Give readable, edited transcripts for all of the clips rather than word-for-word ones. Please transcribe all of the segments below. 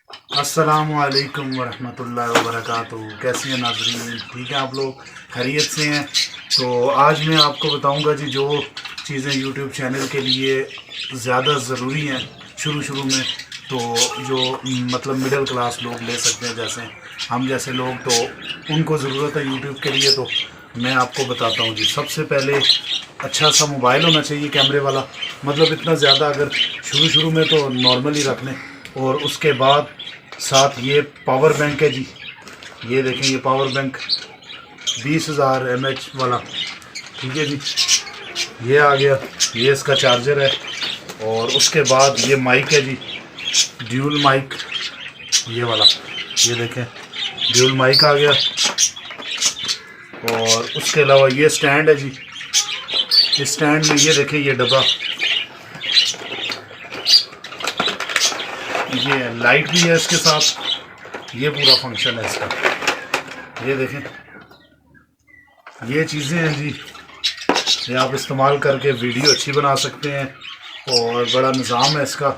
अस्सलामुअलैकुम वरहमतुल्लाहि वबरकातुहू। कैसे हैं नाज़रीन, ठीक है आप लोग, खैरियत से हैं। तो आज मैं आपको बताऊंगा जी जो चीज़ें यूट्यूब चैनल के लिए ज़्यादा ज़रूरी हैं शुरू शुरू में, तो जो मतलब मिडिल क्लास लोग ले सकते हैं, जैसे हम जैसे लोग, तो उनको ज़रूरत है यूट्यूब के लिए। तो मैं आपको बताता हूँ जी। सबसे पहले अच्छा सा मोबाइल होना चाहिए कैमरे वाला, मतलब इतना ज़्यादा, अगर शुरू शुरू में तो नॉर्मल ही रख लें। और उसके बाद साथ ये पावर बैंक है जी, ये देखें, ये पावर बैंक 20,000 mAh वाला, ठीक है जी। ये आ गया, ये इसका चार्जर है। और उसके बाद ये माइक है जी, ड्यूल माइक, ये वाला, ये देखें ड्यूल माइक आ गया। और उसके अलावा ये स्टैंड है जी, इस स्टैंड में ये देखें, ये डब्बा, ये लाइट भी है इसके साथ, ये पूरा फंक्शन है इसका, ये देखें। ये चीज़ें हैं जी, ये आप इस्तेमाल करके वीडियो अच्छी बना सकते हैं, और बड़ा निज़ाम है इसका।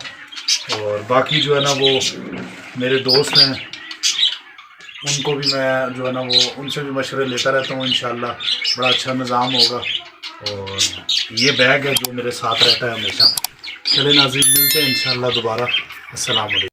और बाकी जो है ना, वो मेरे दोस्त हैं, उनको भी मैं जो है ना, वो उनसे भी मशवरे लेता रहता हूँ। इंशाल्लाह बड़ा अच्छा निज़ाम होगा। और ये बैग है जो मेरे साथ रहता है हमेशा। चले नाज़रीन, मिलते हैं इंशाल्लाह दोबारा। अस्सलाम वालेकुम।